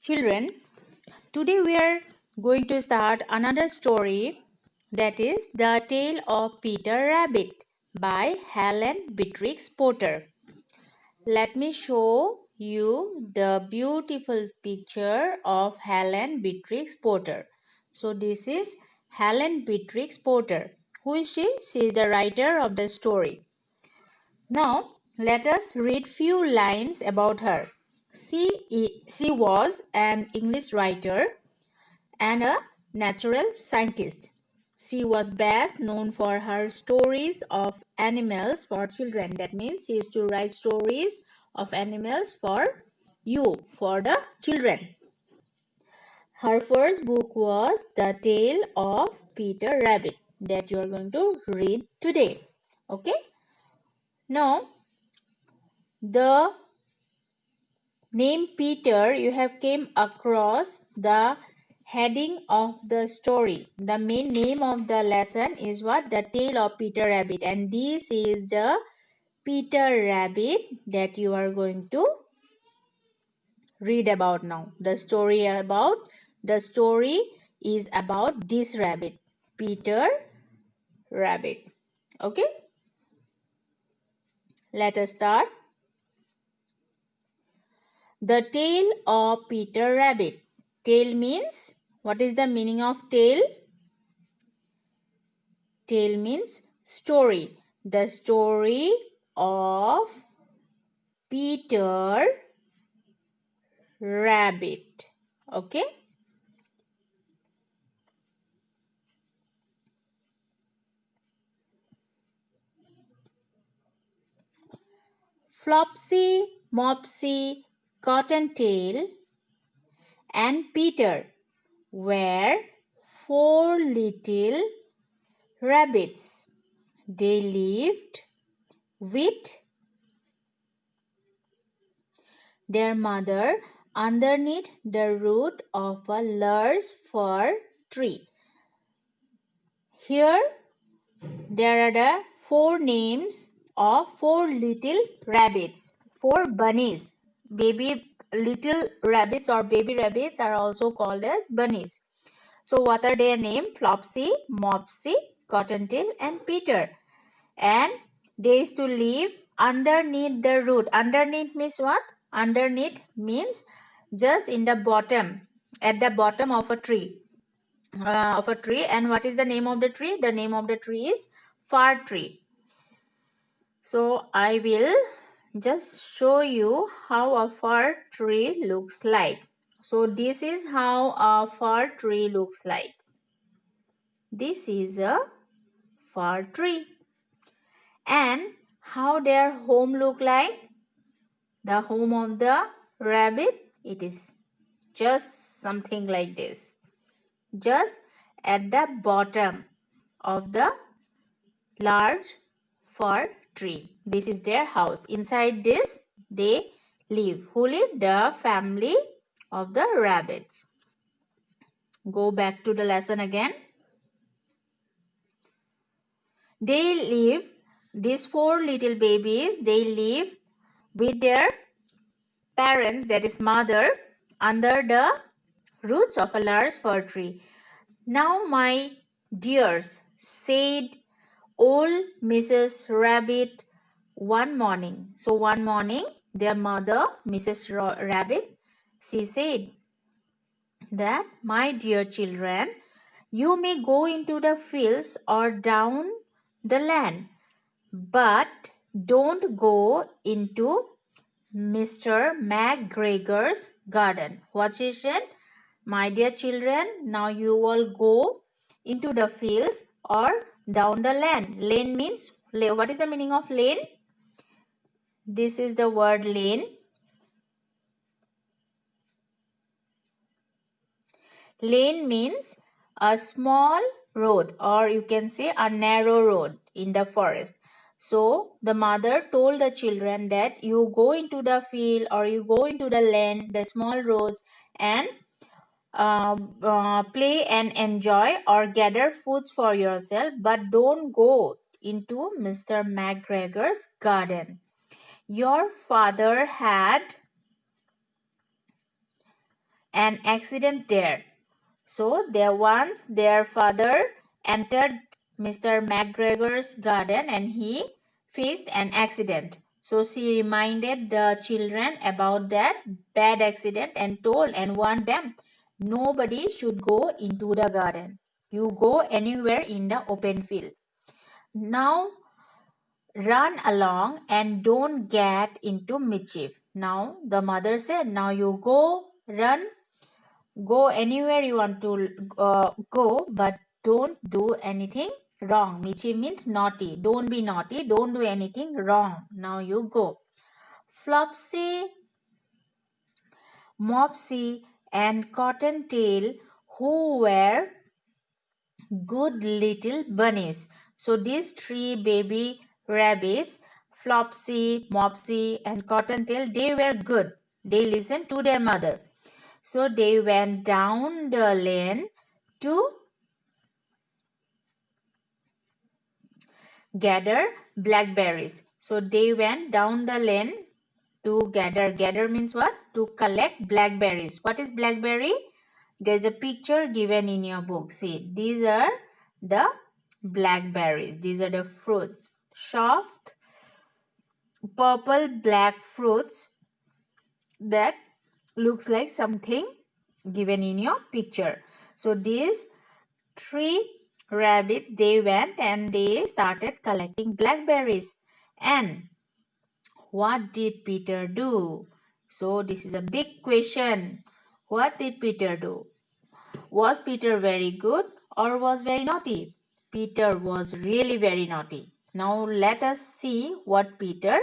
Children, today we are going to start another story, that is The Tale of Peter Rabbit by Helen Beatrix Potter. Let me show you the beautiful picture of Helen Beatrix Potter. So this is Helen Beatrix Potter. Who is she? She is the writer of the story. Now, let us read few lines about her. She was an English writer and a natural scientist. She was best known for her stories of animals for children. That means she used to write stories of animals for you, for the children. Her first book was The Tale of Peter Rabbit that you are going to read today. Okay? Now, the name Peter, you have came across the heading of the story. The main name of the lesson is what? The Tale of Peter Rabbit. And this is the Peter Rabbit that you are going to read about now. The story is about this rabbit, Peter Rabbit. Okay? Let us start. The Tale of Peter Rabbit. Tale means, what is the meaning of tale? Tale means story. The story of Peter Rabbit. Okay? Flopsy, Mopsy, Cottontail, and Peter were four little rabbits. They lived with their mother underneath the root of a large fir tree. Here there are the four names of four little rabbits, four bunnies. Baby little rabbits or baby rabbits are also called as bunnies. So what are their names? Flopsy, Mopsy, Cottontail, and Peter. And they used to live underneath the root. Underneath means what? Underneath means just in the bottom, at the bottom of a tree. And what is the name of the tree? The name of the tree is fir tree. So I will just show you how a fir tree looks like. So this is how a fir tree looks like. This is a fir tree. And how their home look like? The home of the rabbit, it is just something like this. Just at the bottom of the large fir tree. This is their house. Inside this, they live. Who live? The family of the rabbits. Go back to the lesson again. They live, these four little babies, they live with their parents, that is mother, under the roots of a large fir tree. Now, my dears, said old Mrs. Rabbit one morning. So one morning, their mother, Mrs. Rabbit, she said that, my dear children, you may go into the fields or down the land, but don't go into Mr. McGregor's garden. What she said? My dear children, now you all go into the fields or down the lane. Lane means, what is the meaning of lane? This is the word lane. Lane means a small road, or you can say a narrow road in the forest. So the mother told the children that you go into the field or you go into the lane, the small roads, and play and enjoy or gather foods for yourself, but don't go into Mr. McGregor's garden. Your father had an accident there. So there once their father entered Mr. McGregor's garden and he faced an accident. So she reminded the children about that bad accident and told and warned them, nobody should go into the garden. You go anywhere in the open field. Now run along and don't get into mischief. Now the mother said, now you go run, go anywhere you want to go, but don't do anything wrong. Mischief means naughty. Don't be naughty. Don't do anything wrong. Now you go. Flopsy, Mopsy, and Cottontail, who were good little bunnies. So these three baby rabbits, Flopsy, Mopsy, and Cottontail, they were good. They listened to their mother. So they went down the lane to gather blackberries. So they went down the lane to gather. Gather means what? To collect blackberries. What is blackberry? There's a picture given in your book. See, these are the blackberries. These are the fruits. Soft, purple, black fruits that looks like something given in your picture. So these three rabbits, they went and they started collecting blackberries. And what did Peter do? So this is a big question. What did Peter do? Was Peter very good or was very naughty? Peter was really very naughty. Now let us see what Peter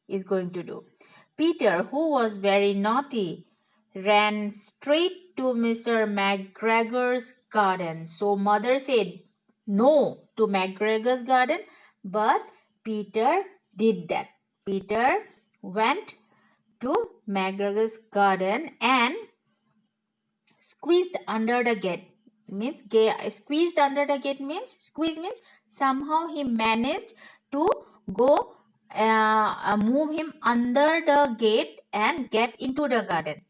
is going to do. Peter, who was very naughty, ran straight to Mr. McGregor's garden. So mother said no to McGregor's garden, but Peter did that. Peter went to McGregor's garden and squeezed under the gate. Squeezed under the gate means, squeeze means somehow he managed to go move him under the gate and get into the garden.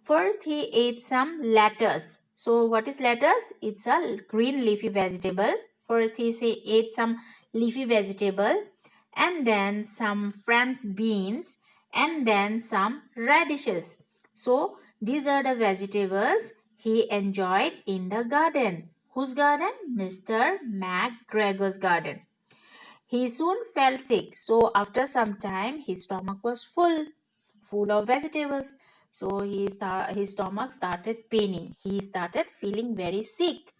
First he ate some lettuce. So what is lettuce? It's a green leafy vegetable. First he ate some leafy vegetable and then some French beans and then some radishes. So these are the vegetables he enjoyed in the garden. Whose garden? Mr. McGregor's garden. He soon felt sick, so after some time his stomach was full of vegetables. So his stomach started paining. He started feeling very sick.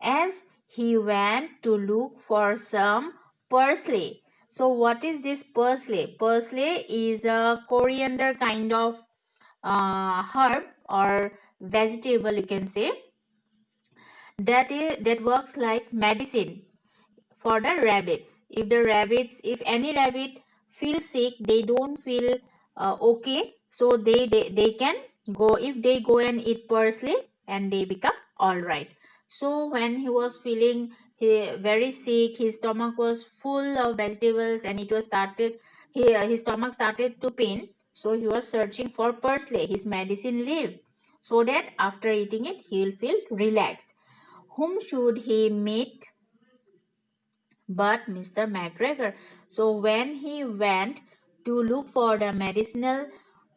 As he went to look for some parsley. So what is this parsley? Parsley is a coriander kind of herb or vegetable, you can say, that works like medicine for the rabbits. If any rabbit feels sick, they don't feel okay, so they can go, if they go and eat parsley and they become all right. So when he was feeling very sick, his stomach was full of vegetables and his stomach started to pain, so he was searching for parsley, his medicine leaf, so that after eating it he will feel relaxed. Whom should he meet but Mr. McGregor? So when he went to look for the medicinal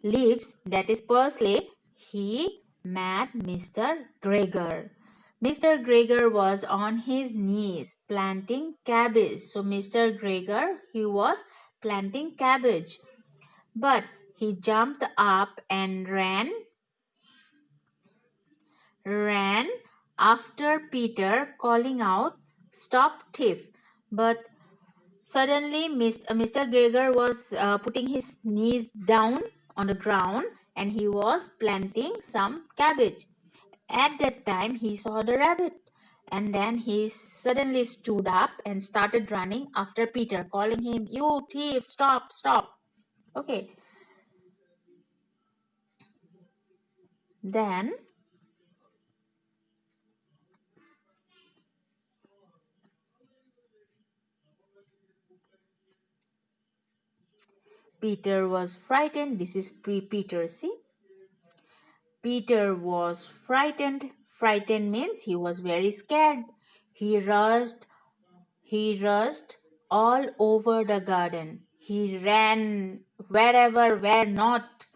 leaves, that is parsley, he met Mr. Gregor. Mr. Gregor was on his knees planting cabbage. So Mr. Gregor, he was planting cabbage. But he jumped up and ran after Peter, calling out, "Stop, thief!" But suddenly, Mr. Gregor was putting his knees down on the ground and he was planting some cabbage. At that time, he saw the rabbit and then he suddenly stood up and started running after Peter, calling him, "You thief, stop, stop." Okay, then Peter was frightened. This is Peter, see? Peter was frightened. Frightened means he was very scared. He rushed all over the garden. He ran wherever, where not.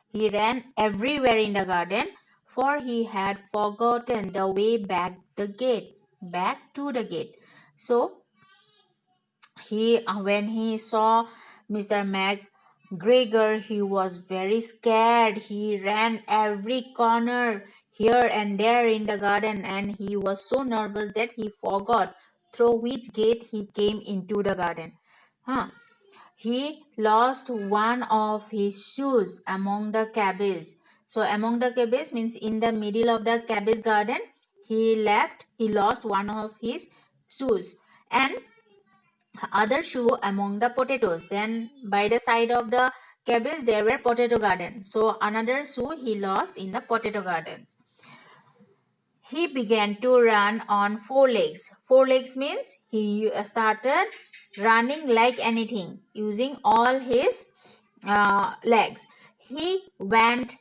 He ran everywhere in the garden, for he had forgotten the way back to the gate. So when he saw Mr. McGregor, he was very scared. He ran every corner here and there in the garden, and he was so nervous that he forgot through which gate he came into the garden. Huh. He lost one of his shoes among the cabbage. So among the cabbage means in the middle of the cabbage garden, he lost one of his shoes. And other shoe among the potatoes. Then by the side of the cabbage there were potato gardens. So another shoe he lost in the potato gardens. He began to run on four legs. Four legs means he started running like anything, using all his legs. He went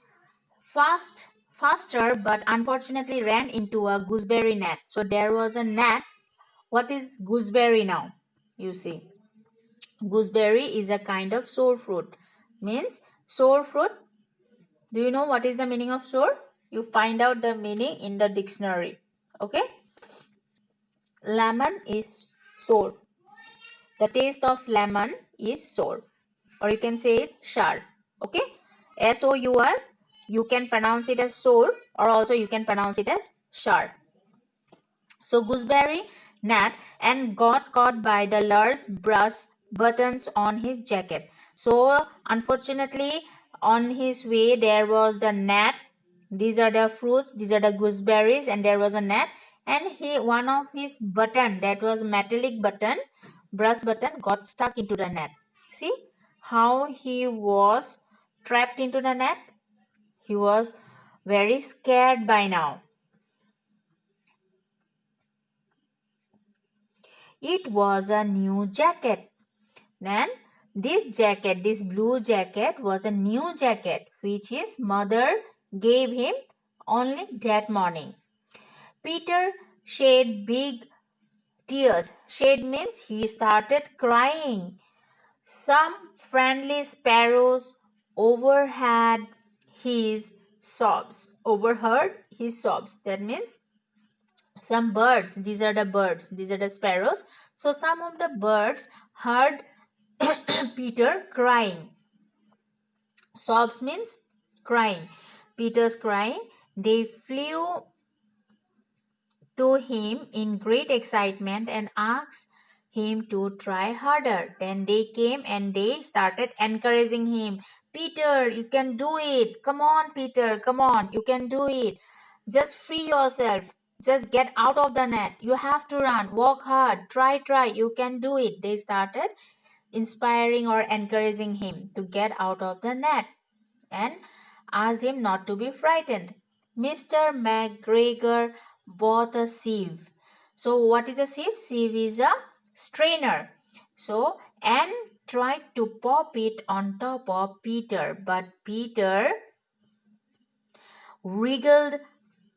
faster, but unfortunately ran into a gooseberry net. So there was a net. What is gooseberry now? You see. Gooseberry is a kind of sour fruit. Means sour fruit. Do you know what is the meaning of sour? You find out the meaning in the dictionary. Okay. Lemon is sour. The taste of lemon is sour. Or you can say it sour. Okay. S-O-U-R. You can pronounce it as sour, or also you can pronounce it as sour. So gooseberry gnat and got caught by the large brass buttons on his jacket. So unfortunately on his way there was the gnat. These are the fruits, these are the gooseberries, and there was a gnat, and one of his button, that was metallic button, brass button, got stuck into the net. See how he was trapped into the net? He was very scared by now. It was a new jacket. Then this blue jacket was a new jacket which his mother gave him only that morning. Peter shed big tears. Shed means he started crying. Some friendly sparrows overheard his sobs. Overheard his sobs. That means some birds, these are the sparrows. So some of the birds heard Peter crying. Sobs means crying. Peter's crying. They flew to him in great excitement and asked him to try harder. Then they came and they started encouraging him. Peter, you can do it. Come on, Peter, come on, you can do it. Just free yourself. Just get out of the net. You have to run. Work hard. Try. You can do it. They started inspiring or encouraging him to get out of the net and asked him not to be frightened. Mr. McGregor bought a sieve. So what is a sieve? Sieve is a strainer. So and tried to pop it on top of Peter, but Peter wriggled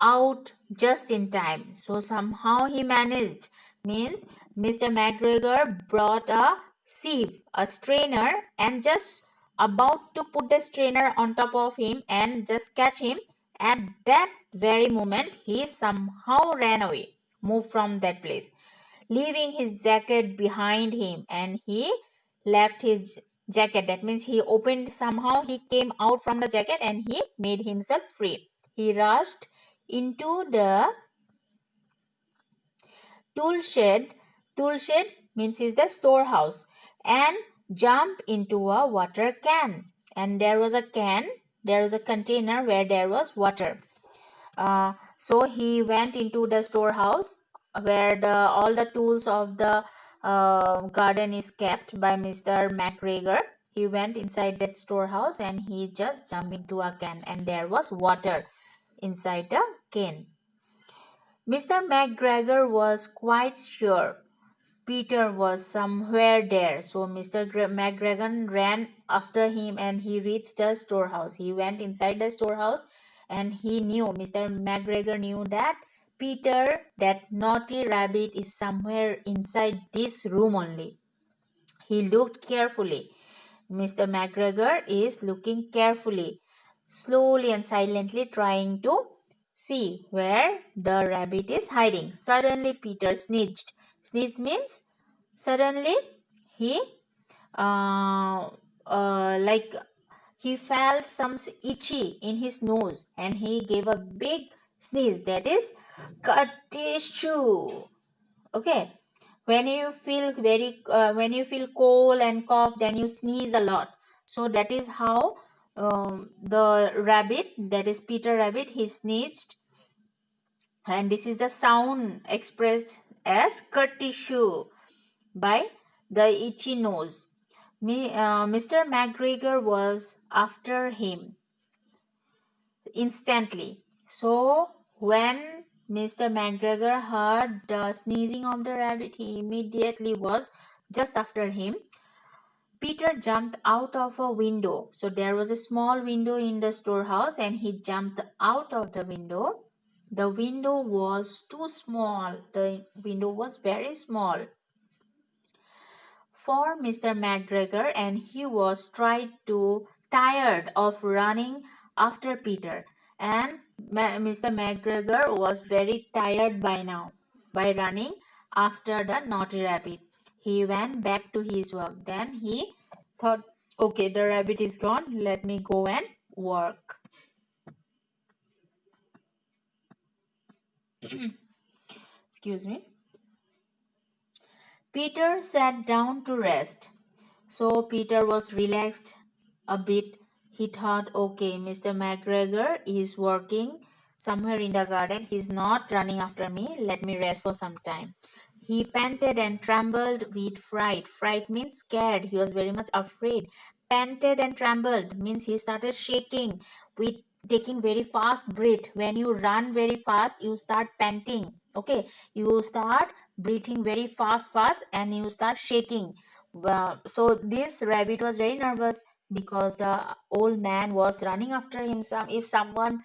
out just in time. So somehow he managed. Means Mr. McGregor brought a sieve, a strainer, and just about to put the strainer on top of him and just catch him. At that very moment, he somehow ran away, moved from that place, leaving his jacket behind him, and he left his jacket. That means he opened, somehow he came out from the jacket and he made himself free. He rushed into the tool shed. Tool shed means is the storehouse, and jumped into a water can. And there was a can, there was a container where there was water. So he went into the storehouse where all the tools of the garden is kept by Mr. McGregor. He went inside that storehouse and he just jumped into a can, and there was water inside the can. Mr. McGregor was quite sure Peter was somewhere there. So Mr. McGregor ran after him and he reached the storehouse. He went inside the storehouse and Mr. McGregor knew that Peter, that naughty rabbit, is somewhere inside this room only. He looked carefully. Mr. McGregor is looking carefully, slowly and silently trying to see where the rabbit is hiding. Suddenly Peter sneezed. Sneeze means suddenly he uh, like he felt some itchy in his nose and he gave a big sneeze, that is Katishoo. Okay, when you feel when you feel cold and cough, then you sneeze a lot. So that is how the rabbit, that is Peter Rabbit, he sneezed, and this is the sound expressed as Katishoo by the itchy nose. Mr. McGregor was after him instantly. So when Mr. McGregor heard the sneezing of the rabbit, he immediately was just after him. Peter jumped out of a window. So there was a small window in the storehouse and he jumped out of the window. The window was too small. The window was very small for Mr. McGregor, and he was tired of running after Peter. And Mr. McGregor was very tired by now by running after the naughty rabbit. He went back to his work. Then he thought, okay, the rabbit is gone. Let me go and work. Excuse me. Peter sat down to rest. So Peter was relaxed a bit. He thought, okay, Mr. McGregor is working somewhere in the garden. He's not running after me. Let me rest for some time. He panted and trembled with fright. Fright means scared. He was very much afraid. Panted and trembled means he started shaking with taking very fast breath. When you run very fast, you start panting. Okay, you start breathing very fast, and you start shaking. So this rabbit was very nervous because the old man was running after him. If someone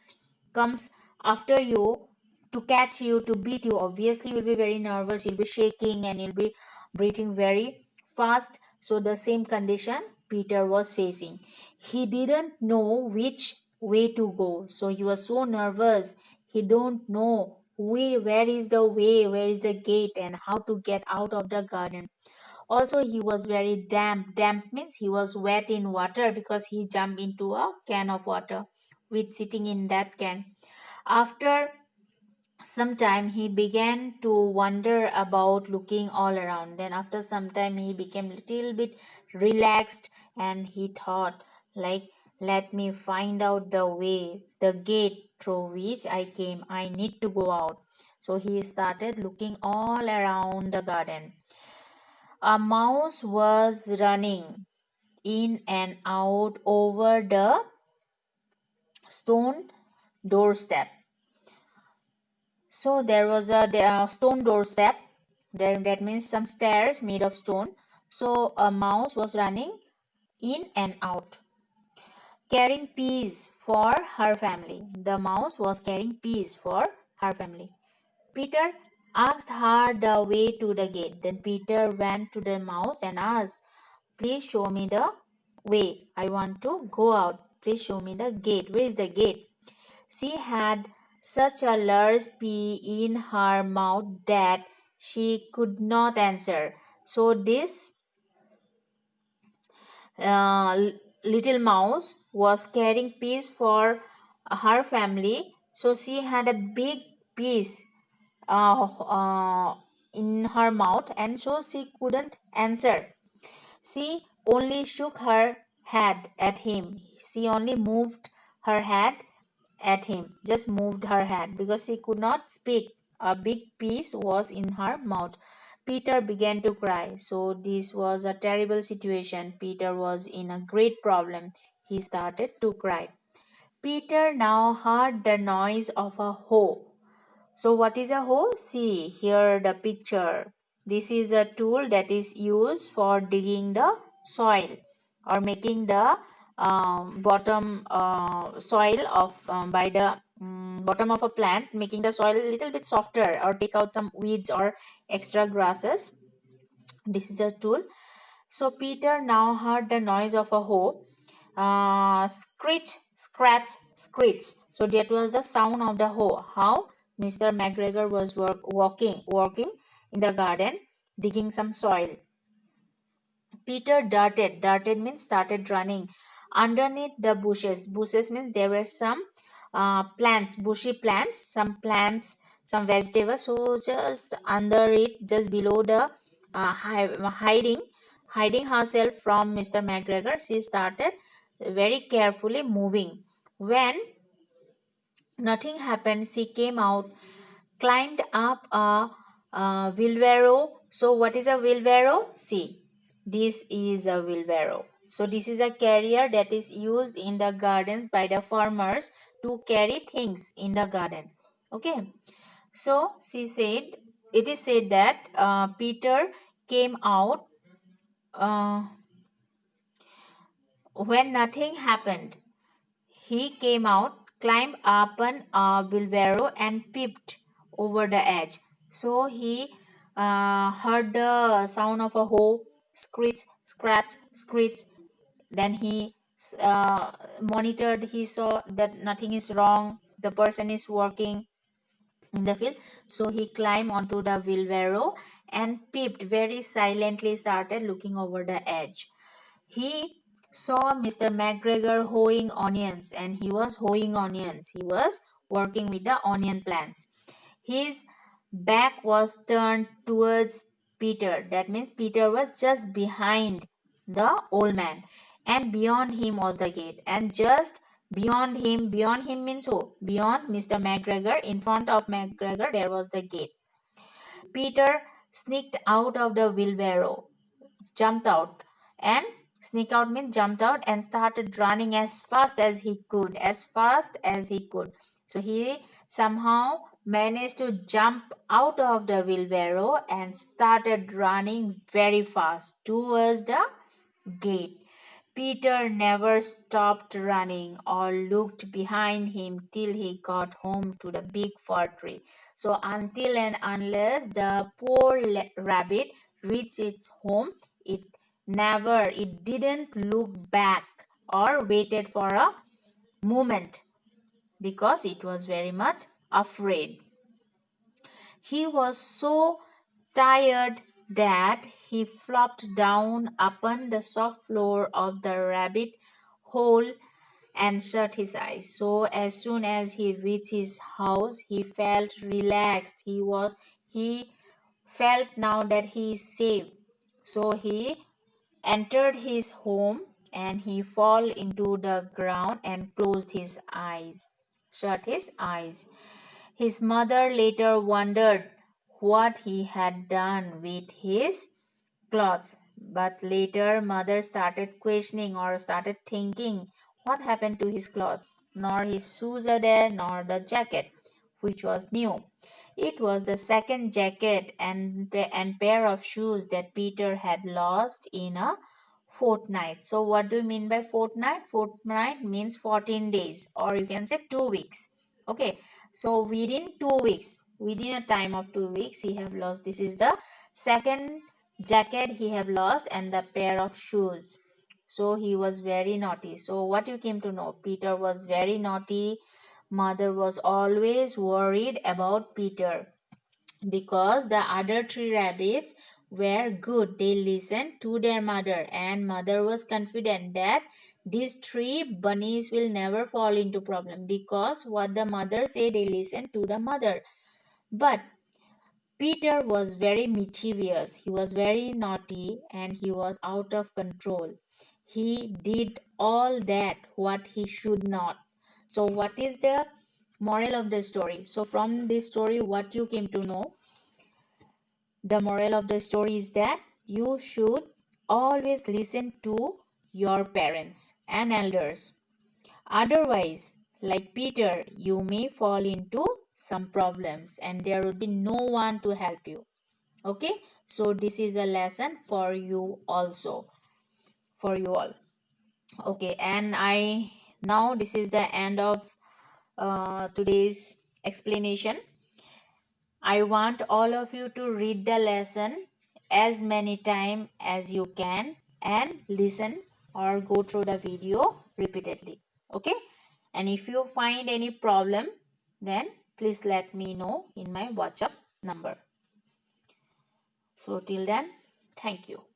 comes after you to catch you, to beat you, obviously you'll be very nervous, you'll be shaking and you'll be breathing very fast. So the same condition Peter was facing. He didn't know which way to go. So he was so nervous. He don't know where is the way, where is the gate, and how to get out of the garden. Also, he was very damp. Damp means he was wet in water because he jumped into a can of water with sitting in that can. After some time, he began to wonder about looking all around. Then after some time, he became little bit relaxed and he thought, like, let me find out the way, the gate through which I came. I need to go out. So he started looking all around the garden. A mouse was running in and out over the stone doorstep. So there was a stone doorstep. That means some stairs made of stone. So a mouse was running in and out, carrying peas for her family. The mouse was carrying peas for her family. Peter asked her the way to the gate. Then Peter went to the mouse and asked, please show me the way. I want to go out. Please show me the gate. Where is the gate? She had such a large pea in her mouth that she could not answer. So this little mouse was carrying peas for her family. So she had a big piece uh, uh, in her mouth, and so she couldn't answer. She only shook her head at him. She only moved her head at him, just moved her head because she could not speak. A big piece was in her mouth. Peter began to cry. So this was a terrible situation. Peter was in a great problem. He started to cry. Peter now heard the noise of a hoe. So what is a hoe? See here the picture. This is a tool that is used for digging the soil or making the bottom soil of by the bottom of a plant, making the soil a little bit softer, or take out some weeds or extra grasses. This is a tool. So Peter now heard the noise of a hoe. Screech, scratch, screech. So that was the sound of the hoe. How Mr. McGregor was working in the garden, digging some soil. Peter darted means started running underneath the bushes. Bushes means there were some plants, bushy plants, some vegetables. So just under it, just below the hiding herself from Mr. McGregor, she started very carefully moving. When nothing happened, she came out, climbed up a wheelbarrow. So what is a wheelbarrow? See, this is a wheelbarrow. So this is a carrier that is used in the gardens by the farmers to carry things in the garden. Okay. So she said, it is said that Peter came out uh, when nothing happened. He came out, climbed up an wheelbarrow, and peeped over the edge. So he heard the sound of a hoe, screech, scratch, screech. Then he monitored. He saw that nothing is wrong. The person is working in the field. So he climbed onto the wheelbarrow and peeped very silently, started looking over the edge. He saw Mr. McGregor hoeing onions, and he was hoeing onions. He was working with the onion plants. His back was turned towards Peter. That means Peter was just behind the old man, and beyond him was the gate. And just beyond him means who? Beyond Mr. McGregor, in front of McGregor, there was the gate. Peter sneaked out of the wheelbarrow, jumped out, and sneak out means jumped out and started running as fast as he could, so he somehow managed to jump out of the wheelbarrow and started running very fast towards the gate. Peter never stopped running or looked behind him till he got home to the big fir tree. So, until and unless the poor rabbit reached its home, it didn't look back or waited for a moment, because it was very much afraid. He was so tired that he flopped down upon the soft floor of the rabbit hole and shut his eyes. So as soon as he reached his house, he felt relaxed. He felt now that he is safe. So he entered his home, and he fell into the ground and closed his eyes, shut his eyes. His mother later wondered what he had done with his clothes, but later mother started questioning, or started thinking, what happened to his clothes? Nor his shoes are there, nor the jacket, which was new. It was the second jacket and pair of shoes that Peter had lost in a fortnight. So what do you mean by fortnight? Fortnight means 14 days, or you can say 2 weeks. Okay, so within 2 weeks, within a time of 2 weeks, he have lost. This is the second jacket he have lost, and the pair of shoes. So he was very naughty. So what you came to know, Peter was very naughty. Mother was always worried about Peter, because the other three rabbits were good. They listened to their mother, and mother was confident that these three bunnies will never fall into problem, because what the mother said, they listened to the mother. But Peter was very mischievous, he was very naughty, and he was out of control. He did all that what he should not. So what is the moral of the story? So from this story, what you came to know, the moral of the story is that you should always listen to your parents and elders. Otherwise, like Peter, you may fall into some problems and there will be no one to help you. Okay, so this is a lesson for you also, for you all. Okay, and now this is the end of today's explanation. I want all of you to read the lesson as many times as you can and listen or go through the video repeatedly. Okay, and if you find any problem, then please let me know in my WhatsApp number. So till then, thank you.